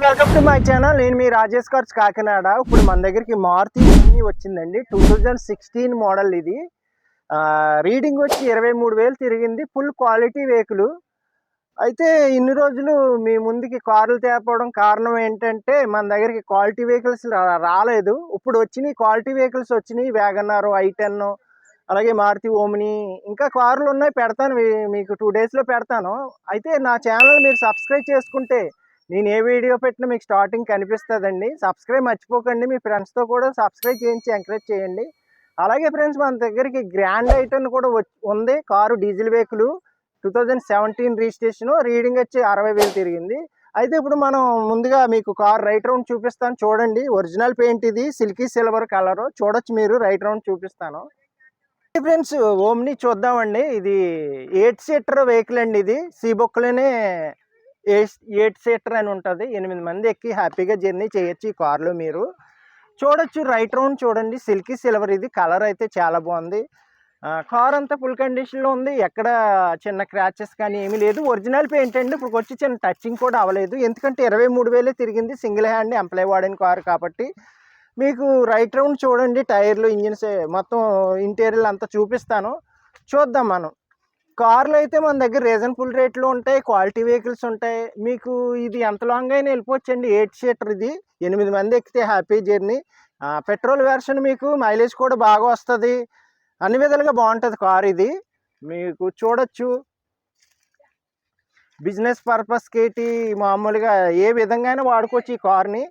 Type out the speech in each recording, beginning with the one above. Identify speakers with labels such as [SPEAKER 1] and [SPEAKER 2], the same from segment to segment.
[SPEAKER 1] Welcome to my channel. నేను మీ Rajesh cars Kakinada. ఇప్పుడు మన దగ్గరికి మారుతి ఓమ్ని వచ్చిందండి. 2016 మోడల్ ఇది. రీడింగ్ వచ్చి 23,000 తిరిగింది. Full quality vehicle. అయితే ఇన్ని రోజులు మీ ముందుకి కార్లు తేపడం కారణం ఏంటంటే మన దగ్గరికి క్వాలిటీ వెహికల్స్ రాలేదు. ఇప్పుడు వచ్చినాయి క్వాలిటీ వెహికల్స్ వచ్చినాయి. వ్యాగనార్, i10, అలాగే మారుతి ఓమ్ని, ఇంకా కార్లు ఉన్నాయి. పెడతాను మీకు 2 డేస్లో పెడతాను. అయితే నా ఛానల్ మీరు సబ్స్క్రైబ్ చేసుకుంటే నేను ఏ వీడియో పెట్టినా మీకు స్టార్టింగ్ కనిపిస్తుందండి. సబ్స్క్రైబ్ మర్చిపోకండి. మీ ఫ్రెండ్స్తో కూడా సబ్స్క్రైబ్ చేయించి ఎంకరేజ్ చేయండి. అలాగే ఫ్రెండ్స్, మన దగ్గరికి గ్రాండ్ i10 కూడా ఉంది. Car diesel vehicle, 2017 registration, reading వచ్చి 60,000 తిరిగింది. అయితే ఇప్పుడు మనం ముందుగా మీకు కార్ రైట్ రౌండ్ చూపిస్తాను. చూడండి, ఒరిజినల్ పెయింట్ ఇది, సిల్కీ సిల్వర్ కలర్. చూడొచ్చు మీరు. రైట్ రౌండ్ చూపిస్తాను ఫ్రెండ్స్. ఓమ్ని చూద్దామండి. ఇది 8 సీటర్ వెహికల్ అండి. ఇది సీబొక్లోనే 8 సీటర్ అని ఉంటుంది. 8 మంది ఎక్కి హ్యాపీగా జర్నీ చేయొచ్చు ఈ కార్లో. మీరు చూడొచ్చు. రైట్ రౌండ్ చూడండి. సిల్కీ సిల్వర్ ఇది. కలర్ అయితే చాలా బాగుంది. కార్ అంతా ఫుల్ కండిషన్లో ఉంది. ఎక్కడ చిన్న క్రాచెస్ కానీ ఏమీ లేదు. ఒరిజినల్ పెయింట్ అండి. ఇప్పుడు వచ్చి చిన్న టచింగ్ కూడా అవ్వలేదు. ఎందుకంటే 23,000 తిరిగింది. సింగిల్ హ్యాండ్ ఎంప్లాయ్ వాడిన కారు కాబట్టి. మీకు రైట్ రౌండ్ చూడండి. టైర్లు, ఇంజిన్స్, మొత్తం ఇంటీరియర్ అంతా చూపిస్తాను. చూద్దాం మనం. కార్లు అయితే మన దగ్గర రీజనబుల్ రేట్లో ఉంటాయి. క్వాలిటీ వెహికల్స్ ఉంటాయి. మీకు ఇది ఎంత లాంగ్ అయినా వెళ్ళిపోవచ్చండి. 8 సీటర్ ఇది. 8 మంది ఎక్కితే హ్యాపీ జర్నీ. Petrol version. మీకు మైలేజ్ కూడా బాగా వస్తుంది. అన్ని విధాలుగా బాగుంటుంది కార్ ఇది. మీకు చూడొచ్చు. బిజినెస్ పర్పస్కి మామూలుగా ఏ విధంగా అయినా వాడుకోవచ్చు ఈ కార్ని.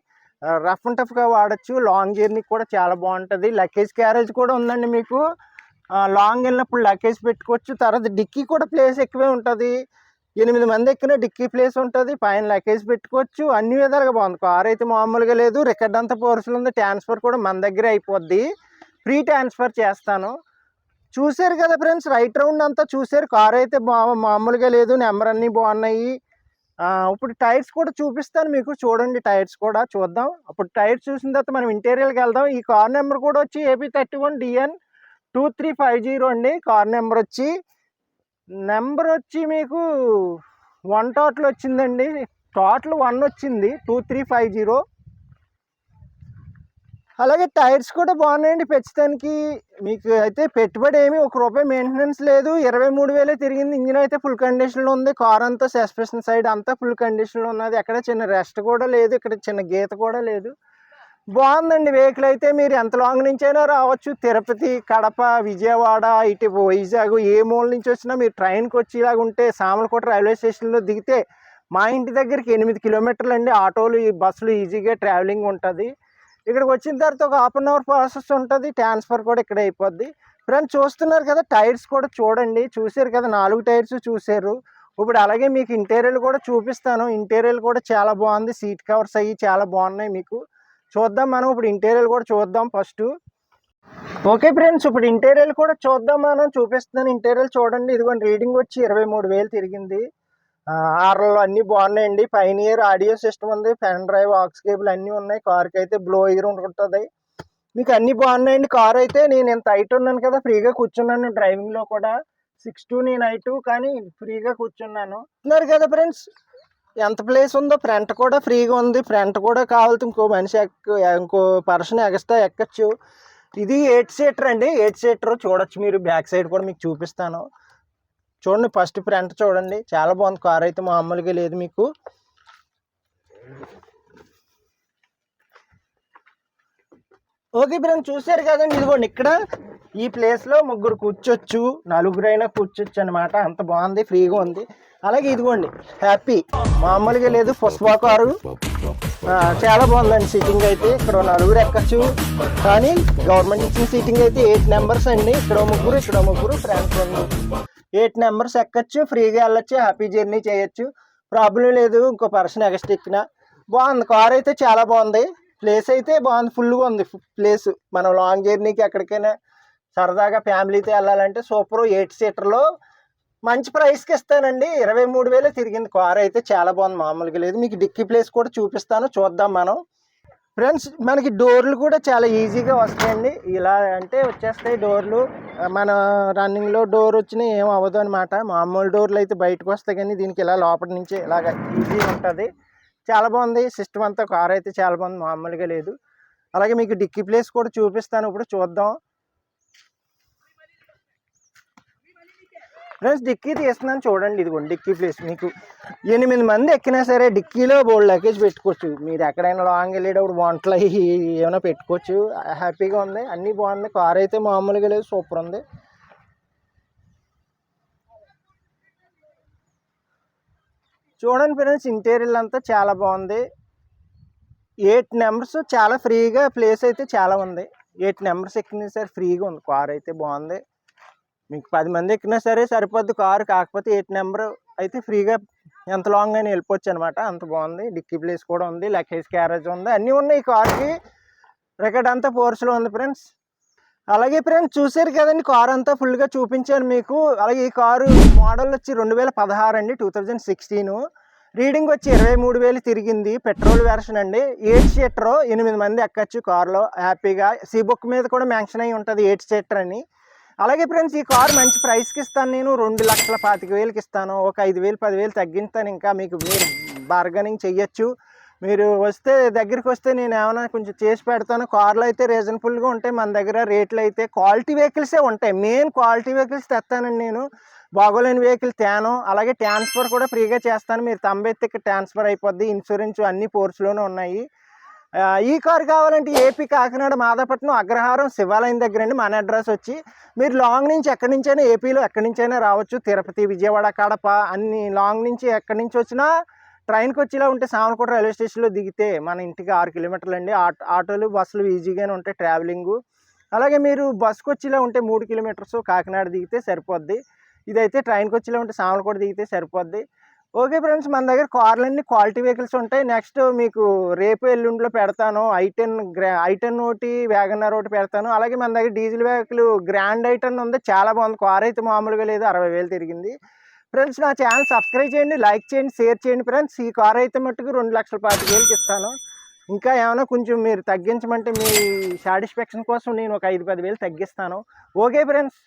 [SPEAKER 1] రఫ్ అండ్ టఫ్గా వాడచ్చు. లాంగ్ జర్నీకి కూడా చాలా బాగుంటుంది. లగేజ్ క్యారేజ్ కూడా ఉందండి మీకు. లాంగ్ వెళ్ళినప్పుడు లగేజ్ పెట్టుకోవచ్చు. తర్వాత డిక్కీ కూడా ప్లేస్ ఎక్కువే ఉంటుంది. 8 మంది ఎక్కిన డిక్కీ ప్లేస్ ఉంటుంది. పైన లగేజ్ పెట్టుకోవచ్చు. అన్ని విధాలుగా బాగుంది. కార్ అయితే మామూలుగా లేదు. రికార్డ్ అంతా పోర్సులు ఉంది. ట్రాన్స్ఫర్ కూడా మన దగ్గరే అయిపోద్ది. ఫ్రీ ట్రాన్స్ఫర్ చేస్తాను. చూసారు కదా ఫ్రెండ్స్, రైట్ రౌండ్ అంతా చూసారు. కార్ అయితే మామూలుగా లేదు. నెంబర్ అన్నీ బాగున్నాయి. ఇప్పుడు టైర్స్ కూడా చూపిస్తాను మీకు. చూడండి, టైర్స్ కూడా చూద్దాం. అప్పుడు టైర్స్ చూసిన తర్వాత మనం ఇంటీరియర్కి వెళ్దాం. ఈ కార్ నెంబర్ కూడా వచ్చి AP31DN 2350 అండి. కార్ నెంబర్ వచ్చి మీకు 1 టోటల్ వచ్చిందండి. టోటల్ 1 వచ్చింది. 2350. అలాగే టైర్స్ కూడా బాగున్నాయండి. పెంచడానికి మీకు అయితే పెట్టుబడి ఏమి ₹1 మెయింటెనెన్స్ లేదు. 23,000 తిరిగింది. ఇంజిన్ అయితే ఫుల్ కండిషన్లో ఉంది. కార్ అంతా సస్పెన్షన్ సైడ్ అంతా ఫుల్ కండిషన్లో ఉన్నది. ఎక్కడ చిన్న రెస్ట్ కూడా లేదు. ఇక్కడ చిన్న గీత కూడా లేదు. బాగుందండి వెహికల్ అయితే. మీరు ఎంత లాంగ్ నుంచి అయినా రావచ్చు. తిరుపతి, కడప, విజయవాడ, ఇటు వైజాగ్, ఏ మూల నుంచి వచ్చినా మీరు ట్రైన్కి వచ్చేలాగా ఉంటే సామలకోట రైల్వే స్టేషన్లో దిగితే మా ఇంటి దగ్గరికి 8 కిలోమీటర్లు అండి. ఆటోలు, బస్సులు ఈజీగా ట్రావెలింగ్ ఉంటుంది. ఇక్కడికి వచ్చిన తర్వాత ఒక ½ అవర్ ప్రాసెస్ ఉంటుంది. ట్రాన్స్ఫర్ కూడా ఇక్కడ అయిపోద్ది. ఫ్రెండ్స్, చూస్తున్నారు కదా, టైర్స్ కూడా చూడండి. చూసారు కదా, 4 టైర్స్ చూసారు. ఇప్పుడు అలాగే మీకు ఇంటీరియర్ కూడా చూపిస్తాను. ఇంటీరియర్ కూడా చాలా బాగుంది. సీట్ కవర్స్ అవి చాలా బాగున్నాయి. మీకు చూద్దాం మనం. ఇప్పుడు ఇంటీరియర్ కూడా చూద్దాం ఫస్ట్. ఓకే ఫ్రెండ్స్, ఇప్పుడు ఇంటీరియర్ కూడా చూద్దాం మనం. చూపిస్తున్నాను. ఇంటీరియర్ చూడండి. ఇదిగోండి, రీడింగ్ వచ్చి 23,000 తిరిగింది. ఆర్లో అన్నీ బాగున్నాయండి. పైనియర్ ఆడియో సిస్టమ్ ఉంది. పెన్ డ్రైవ్, ఆక్స్ కేబుల్ అన్నీ ఉన్నాయి. కార్కి అయితే బ్లో ఎయిర్ ఉంటుంది. మీకు అన్నీ బాగున్నాయండి. కార్ అయితే నేను ఎంత హైట్ ఉన్నాను కదా, ఫ్రీగా కూర్చున్నాను డ్రైవింగ్లో కూడా. 6'2" నేను హైట్, కానీ ఫ్రీగా కూర్చున్నాను. ఉన్నారు కదా ఫ్రెండ్స్, ఎంత ప్లేస్ ఉందో. ఫ్రంట్ కూడా ఫ్రీగా ఉంది. ఫ్రంట్ కూడా కావాలంటే ఇంకో పర్సన్ ఎక్స్ట్రా ఎక్కచ్చు. ఇది 8 సీటర్ అండి. 8 సీటర్ చూడొచ్చు మీరు. బ్యాక్ సైడ్ కూడా మీకు చూపిస్తాను. చూడండి, ఫస్ట్ ఫ్రంట్ చూడండి. చాలా బాగుంది. కార్ అయితే మామూలుగా లేదు మీకు. ఓకే ఫ్రెండ్స్, చూసారు కదండి. ఇదిగోండి, ఇక్కడ ఈ ప్లేస్లో 3 కూర్చోచ్చు. 4 కూర్చోచ్చు అనమాట. అంత బాగుంది. ఫ్రీగా ఉంది. అలాగే ఇదిగోండి, హ్యాపీ మామూలుగా లేదు. పుష్ప కారు చాలా బాగుందండి. సీటింగ్ అయితే ఇక్కడ 4 ఎక్కచ్చు. కానీ గవర్నమెంట్ ఇచ్చిన సీటింగ్ అయితే 8 మెంబర్స్ అండి. ఇక్కడ 3 ఫ్రెండ్స్ 8 మెంబర్స్ ఎక్కచ్చు. ఫ్రీగా వెళ్ళొచ్చు. హ్యాపీ జర్నీ చేయొచ్చు. ప్రాబ్లం లేదు. ఇంకో పర్సన్ ఎక్స్ట్రా ఎక్కినా. బాగుంది. కార్ అయితే చాలా బాగుంది. ప్లేస్ అయితే బాగుంది. ఫుల్గా ఉంది ప్లేస్. మనం లాంగ్ జర్నీకి ఎక్కడికైనా సరదాగా ఫ్యామిలీతో వెళ్ళాలంటే సూపర్. 8 సీటర్లో మంచి ప్రైస్కి ఇస్తానండి. 23,000 తిరిగింది. కార్ అయితే చాలా బాగుంది. మామూలుగా లేదు. మీకు డిక్కీ ప్లేస్ కూడా చూపిస్తాను. చూద్దాం మనం. ఫ్రెండ్స్, మనకి డోర్లు కూడా చాలా ఈజీగా వస్తాయండి. ఇలా అంటే వచ్చేస్తాయి డోర్లు. మన రన్నింగ్లో డోర్ వచ్చినా ఏం అవ్వదు అనమాట. మామూలు డోర్లు అయితే బయటకు వస్తాయి, కానీ దీనికి ఇలా లోపల నుంచి ఇలాగ ఈజీ ఉంటుంది. చాలా బాగుంది. సిస్టమ్ అంతా కార్ అయితే చాలా బాగుంది, మామూలుగా లేదు. అలాగే మీకు డిక్కీ ప్లేస్ కూడా చూపిస్తాను, ఇప్పుడు చూద్దాం ఫ్రెండ్స్. డిక్కీ తీస్తున్నాను చూడండి, ఇదిగోండి డిక్కీ ప్లేస్. మీకు 8 మంది ఎక్కినా సరే డిక్కీలో బోల్డ్ లగేజ్ పెట్టుకోవచ్చు. మీరు ఎక్కడైనా లాంగ్ వెళ్ళేటప్పుడు వంటలు ఏమైనా పెట్టుకోవచ్చు. హ్యాపీగా ఉంది, అన్నీ బాగుంది. కార్ అయితే మామూలుగా లేదు, సూపర్ ఉంది. చూడండి ఫ్రెండ్స్, ఇంటీరియర్ అంతా చాలా బాగుంది. 8 మెంబర్స్ చాలా ఫ్రీగా, ప్లేస్ అయితే చాలా ఉంది. 8 మెంబర్స్ ఎక్కినా సరే ఫ్రీగా ఉంది. కార్ అయితే బాగుంది. మీకు 10 మంది ఎక్కినా సరే సరిపోద్ది కారు. కాకపోతే 8 నెంబర్ అయితే ఫ్రీగా ఎంత లాంగ్ అయినా వెళ్ళిపోవచ్చు అనమాట, అంత బాగుంది. డిక్కీ ప్లేస్ కూడా ఉంది, లగేజ్ క్యారేజ్ ఉంది, అన్నీ ఉన్నాయి. ఈ కార్కి రికార్డ్ అంతా ఫోర్స్లో ఉంది ఫ్రెండ్స్. అలాగే ఫ్రెండ్స్, చూసారు కదండి, కారు అంతా ఫుల్గా చూపించాను మీకు. అలాగే ఈ కారు మోడల్ వచ్చి 2016 అండి, 2016. రీడింగ్ వచ్చి 23,000 తిరిగింది. పెట్రోల్ వెర్షన్ అండి. 8 సీటర్, 8 మంది ఎక్కచ్చు కారులో హ్యాపీగా. సీ బుక్ మీద కూడా మెన్షన్ అయి ఉంటుంది 8 సీటర్ అని. అలాగే ఫ్రెండ్స్, ఈ కారు మంచి ప్రైస్కి ఇస్తాను నేను. 2,25,000కి ఇస్తాను. ఒక 5,000 10,000 తగ్గిస్తాను. ఇంకా మీకు మీరు బార్గెనింగ్ చెయ్యొచ్చు. మీరు వస్తే, దగ్గరికి వస్తే నేను ఏమైనా కొంచెం చేసి పెడతాను. కార్లు అయితే రీజనబుల్గా ఉంటాయి మన దగ్గర. రేట్లు అయితే క్వాలిటీ వెహికల్సే ఉంటాయి. మెయిన్ క్వాలిటీ వెహికల్స్ తెస్తానండి నేను, బాగోలేని వెహికల్ తేను. అలాగే ట్రాన్స్ఫర్ కూడా ఫ్రీగా చేస్తాను. మీరు తంబెత్తి ఇక్కడ ట్రాన్స్ఫర్ అయిపోద్ది. ఇన్సూరెన్స్ అన్ని ఫోర్స్లోనే ఉన్నాయి. ఈ కారు కావాలంటే ఏపీ కాకినాడ మాదాపట్నం అగ్రహారం శివాలయం దగ్గర అండి. మన అడ్రస్ వచ్చి మీరు లాంగ్ నుంచి ఎక్కడి నుంచైనా, ఏపీలో ఎక్కడి నుంచైనా రావచ్చు. తిరుపతి, విజయవాడ, కడప అన్ని లాంగ్ నుంచి ఎక్కడి నుంచి వచ్చినా ట్రైన్కి వచ్చేలా ఉంటే సామర్లకోట రైల్వే స్టేషన్లో దిగితే మన ఇంటికి 6 కిలోమీటర్లు అండి. ఆటోలు బస్సులు ఈజీగానే ఉంటాయి ట్రావెలింగు. అలాగే మీరు బస్సుకు వచ్చేలా ఉంటే 3 కిలోమీటర్స్ కాకినాడ దిగితే సరిపోద్ది. ఇదైతే ట్రైన్కి వచ్చేలా ఉంటే సామర్లకోట దిగితే సరిపోద్ది. ఓకే ఫ్రెండ్స్, మన దగ్గర కార్లన్నీ క్వాలిటీ వెహికల్స్ ఉంటాయి. నెక్స్ట్ మీకు రేపు ఎల్లుండిలో పెడతాను. I10 ఒకటి, వ్యాగనర్ ఒకటి పెడతాను. అలాగే మన దగ్గర డీజిల్ వెహికల్ గ్రాండ్ I10 ఉంది, చాలా బాగుంది. కార్ అయితే మామూలుగా లేదు, 60,000 తిరిగింది. ఫ్రెండ్స్, నా ఛానల్ సబ్స్క్రైబ్ చేయండి, లైక్ చేయండి, షేర్ చేయండి ఫ్రెండ్స్. ఈ కార్ అయితే మట్టుకు 2,25,000కి ఇస్తాను. ఇంకా ఏమైనా కొంచెం మీరు తగ్గించమంటే మీ సాటిస్ఫాక్షన్ కోసం నేను ఒక 5-10,000 తగ్గిస్తాను. Okay friends.